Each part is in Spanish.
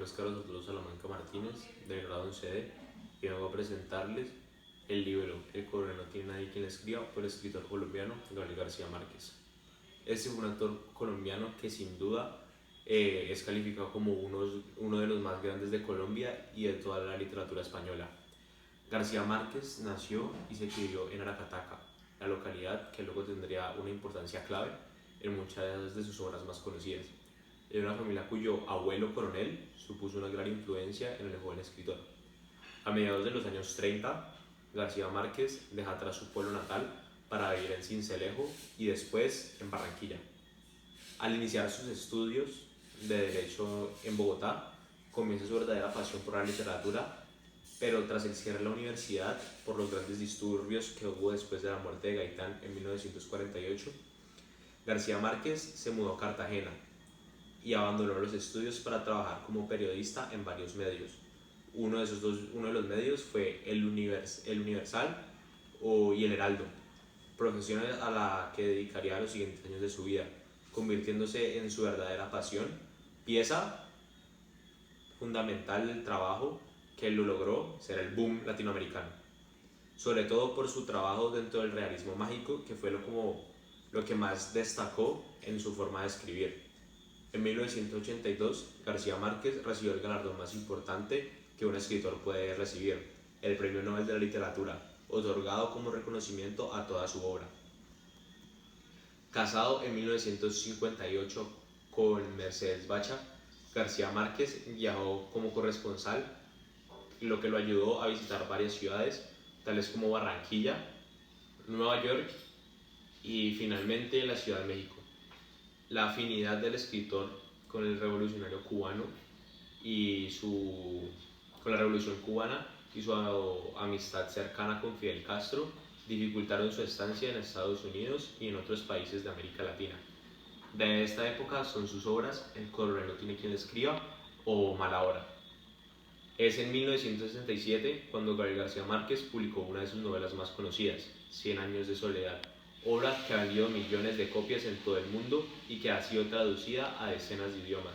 nombre es Carlos Arturo Salamanca Martínez, del grado 11D, y vengo a presentarles el libro El coronel no tiene nadie quien le escriba, por el escritor colombiano Gabriel García Márquez. Este fue un autor colombiano que sin duda es calificado como uno de los más grandes de Colombia y de toda la literatura española. García Márquez nació y se crió en Aracataca, la localidad que luego tendría una importancia clave en muchas de sus obras más conocidas. De una familia cuyo abuelo coronel supuso una gran influencia en el joven escritor. A mediados de los años 30, García Márquez deja atrás su pueblo natal para vivir en Sincelejo y después en Barranquilla. Al iniciar sus estudios de Derecho en Bogotá, comienza su verdadera pasión por la literatura, pero tras el cierre de la universidad, por los grandes disturbios que hubo después de la muerte de Gaitán en 1948, García Márquez se mudó a Cartagena y abandonó los estudios para trabajar como periodista en varios medios. Uno de los medios fue el Universal y el Heraldo, profesión a la que dedicaría los siguientes años de su vida, convirtiéndose en su verdadera pasión, pieza fundamental del trabajo que lo logró ser el boom latinoamericano, sobre todo por su trabajo dentro del realismo mágico, que fue lo que más destacó en su forma de escribir. En 1982, García Márquez recibió el galardón más importante que un escritor puede recibir, el Premio Nobel de la Literatura, otorgado como reconocimiento a toda su obra. Casado en 1958 con Mercedes Bacha, García Márquez viajó como corresponsal, lo que lo ayudó a visitar varias ciudades, tales como Barranquilla, Nueva York y finalmente la Ciudad de México. La afinidad del escritor con el revolucionario cubano con la revolución cubana y su amistad cercana con Fidel Castro dificultaron su estancia en Estados Unidos y en otros países de América Latina. De esta época son sus obras El coronel no tiene quien le escriba o Mala hora. Es en 1967 cuando Gabriel García Márquez publicó una de sus novelas más conocidas, Cien años de soledad, obra que ha vendido millones de copias en todo el mundo y que ha sido traducida a decenas de idiomas.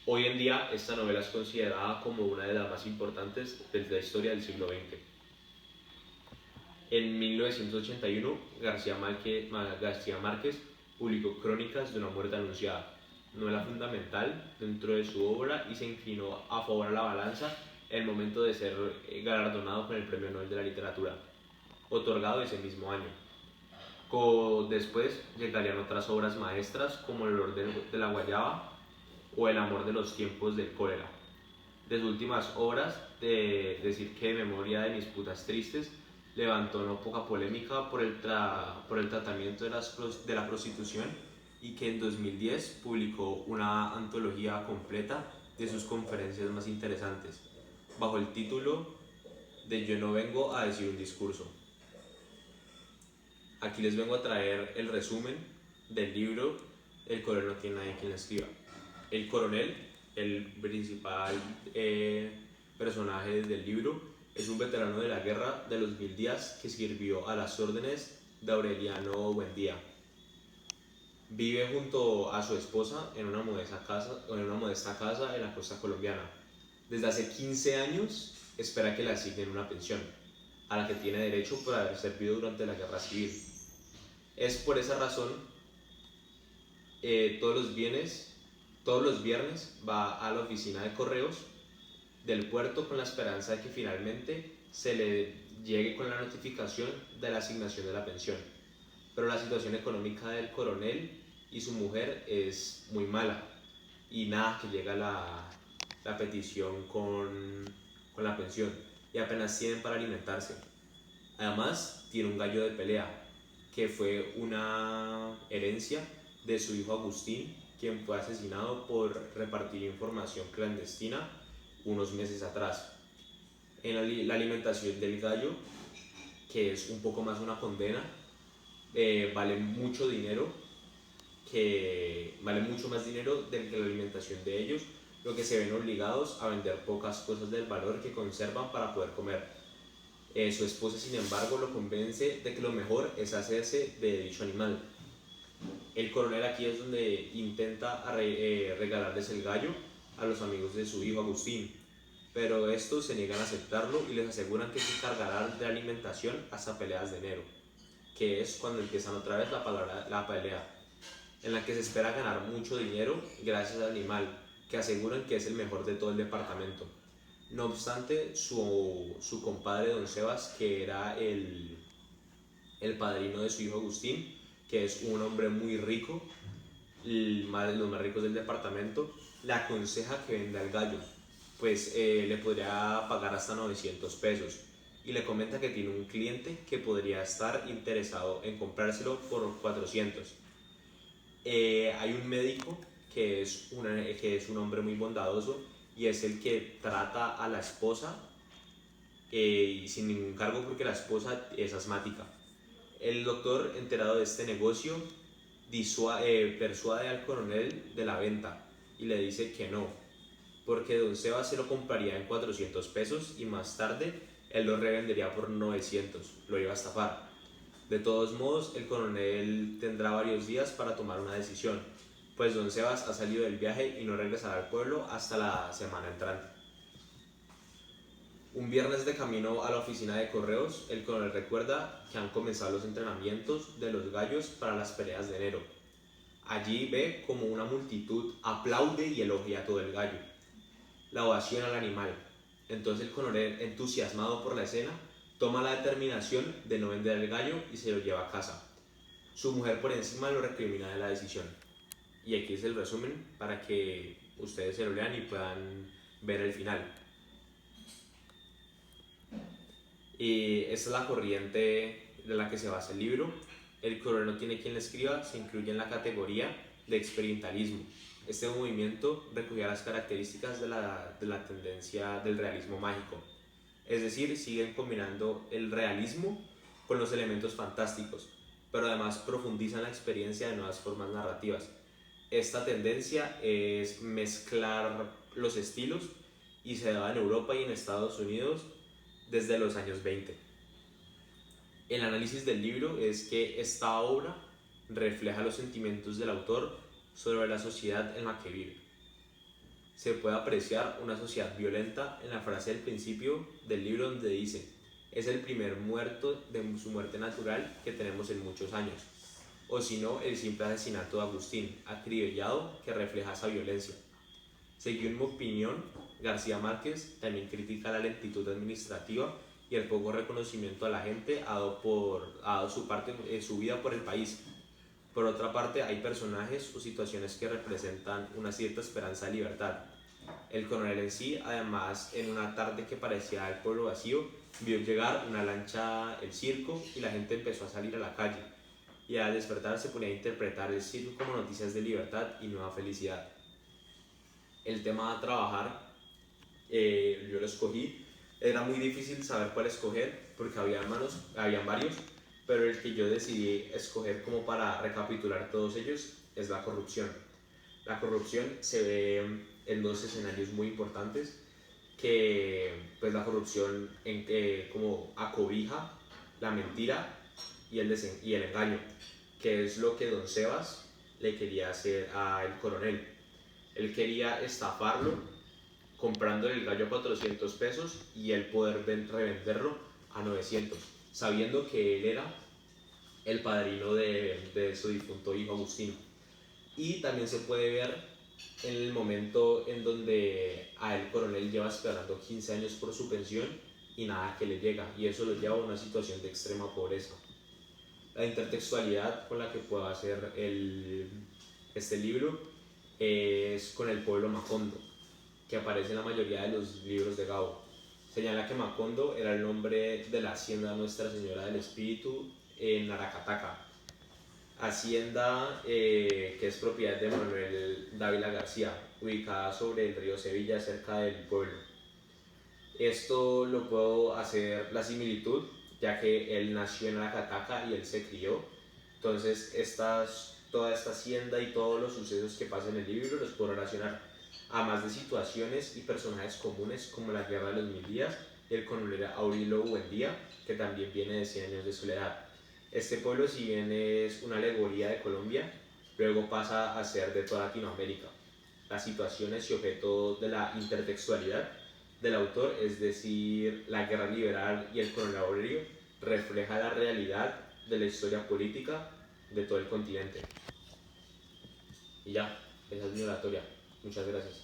Hoy en día esta novela es considerada como una de las más importantes de la historia del siglo XX. En 1981, García Márquez publicó Crónicas de una muerte anunciada, novela fundamental dentro de su obra, y se inclinó a favor de la balanza en el momento de ser galardonado con el Premio Nobel de la Literatura, otorgado ese mismo año. Después llegarían otras obras maestras como El olor de la guayaba o El amor de los tiempos del cólera. De sus últimas obras, de Decir que memoria de mis putas tristes, levantó no poca polémica por el tratamiento de la prostitución, y que en 2010 publicó una antología completa de sus conferencias más interesantes, bajo el título de Yo no vengo a decir un discurso. Aquí les vengo a traer el resumen del libro El coronel no tiene nadie quien le escriba. El coronel, el principal personaje del libro, es un veterano de la guerra de los 1000 días que sirvió a las órdenes de Aureliano Buendía. Vive junto a su esposa en una modesta casa en la costa colombiana. Desde hace 15 años espera que le asignen una pensión, a la que tiene derecho por haber servido durante la guerra civil. Es por esa razón todos los viernes va a la oficina de correos del puerto con la esperanza de que finalmente se le llegue con la notificación de la asignación de la pensión. Pero la situación económica del coronel y su mujer es muy mala y nada que llega la petición con la pensión, y apenas tienen para alimentarse. Además tiene un gallo de pelea que fue una herencia de su hijo Agustín, quien fue asesinado por repartir información clandestina unos meses atrás. En la alimentación del gallo, que es un poco más una condena, vale mucho más dinero de la alimentación de ellos, lo que se ven obligados a vender pocas cosas del valor que conservan para poder comer. Su esposa, sin embargo, lo convence de que lo mejor es hacerse de dicho animal. El coronel aquí es donde intenta regalarles el gallo a los amigos de su hijo Agustín, pero estos se niegan a aceptarlo y les aseguran que se encargarán de alimentación hasta peleas de enero, que es cuando empiezan otra vez la pelea, en la que se espera ganar mucho dinero gracias al animal, que aseguran que es el mejor de todo el departamento. No obstante, su compadre Don Sebas, que era el padrino de su hijo Agustín, que es un hombre muy rico, los más ricos del departamento, le aconseja que venda el gallo, pues le podría pagar hasta 900 pesos, y le comenta que tiene un cliente que podría estar interesado en comprárselo por 400. Hay un médico que es un hombre muy bondadoso y es el que trata a la esposa sin ningún cargo porque la esposa es asmática. El doctor, enterado de este negocio, persuade al coronel de la venta y le dice que no, porque Don Sebas se lo compraría en 400 pesos y más tarde él lo revendería por 900, lo iba a estafar. De todos modos, el coronel tendrá varios días para tomar una decisión, pues Don Sebas ha salido del viaje y no regresará al pueblo hasta la semana entrante. Un viernes de camino a la oficina de correos, el coronel recuerda que han comenzado los entrenamientos de los gallos para las peleas de enero. Allí ve como una multitud aplaude y elogia a todo el gallo. La ovación al animal. Entonces el coronel, entusiasmado por la escena, toma la determinación de no vender el gallo y se lo lleva a casa. Su mujer por encima lo recrimina de la decisión. Y aquí es el resumen para que ustedes se lo lean y puedan ver el final. Y esta es la corriente de la que se basa el libro. El coronel no tiene quien le escriba, se incluye en la categoría de experimentalismo. Este movimiento recogía las características de la tendencia del realismo mágico, es decir, siguen combinando el realismo con los elementos fantásticos, pero además profundizan la experiencia de nuevas formas narrativas. Esta tendencia es mezclar los estilos y se daba en Europa y en Estados Unidos desde los años 20. El análisis del libro es que esta obra refleja los sentimientos del autor sobre la sociedad en la que vive. Se puede apreciar una sociedad violenta en la frase del principio del libro donde dice: es el primer muerto de su muerte natural que tenemos en muchos años, o si no, el simple asesinato de Agustín, acribillado, que refleja esa violencia. Según mi opinión, García Márquez también critica la lentitud administrativa y el poco reconocimiento a la gente ha dado su vida por el país. Por otra parte, hay personajes o situaciones que representan una cierta esperanza de libertad. El coronel en sí, además, en una tarde que parecía el pueblo vacío, vio llegar una lancha, el circo, y la gente empezó a salir a la calle. Y al despertar se ponía a interpretar el circo como noticias de libertad y nueva felicidad. El tema a trabajar, yo lo escogí. Era muy difícil saber cuál escoger porque habían varios, pero el que yo decidí escoger como para recapitular todos ellos es la corrupción. La corrupción se ve en dos escenarios muy importantes, que pues la corrupción como acobija la mentira y el engaño, que es lo que Don Sebas le quería hacer al coronel. Él quería estafarlo comprándole el gallo a 400 pesos y él poder revenderlo a 900, sabiendo que él era el padrino de su difunto hijo Agustín. Y también se puede ver en el momento en donde a el coronel lleva esperando 15 años por su pensión y nada que le llega, y eso lo lleva a una situación de extrema pobreza. La intertextualidad con la que puedo hacer este libro es con el pueblo Macondo, que aparece en la mayoría de los libros de Gabo. Señala que Macondo era el nombre de la hacienda Nuestra Señora del Espíritu en Aracataca, hacienda que es propiedad de Manuel Dávila García, ubicada sobre el río Sevilla, cerca del pueblo. Esto lo puedo hacer la similitud, ya que él nació en Aracataca y él se crió. Entonces toda esta hacienda y todos los sucesos que pasan en el libro los puedo relacionar, además de situaciones y personajes comunes como la Guerra de los Mil Días y el coronel Aurelio Buendía, que también viene de 100 años de soledad. Este pueblo, si bien es una alegoría de Colombia, luego pasa a ser de toda Latinoamérica. las situaciones y objeto de la intertextualidad del autor, es decir, la guerra liberal y el coronavirus, refleja la realidad de la historia política de todo el continente. Y ya, esa es mi oratoria. Muchas gracias.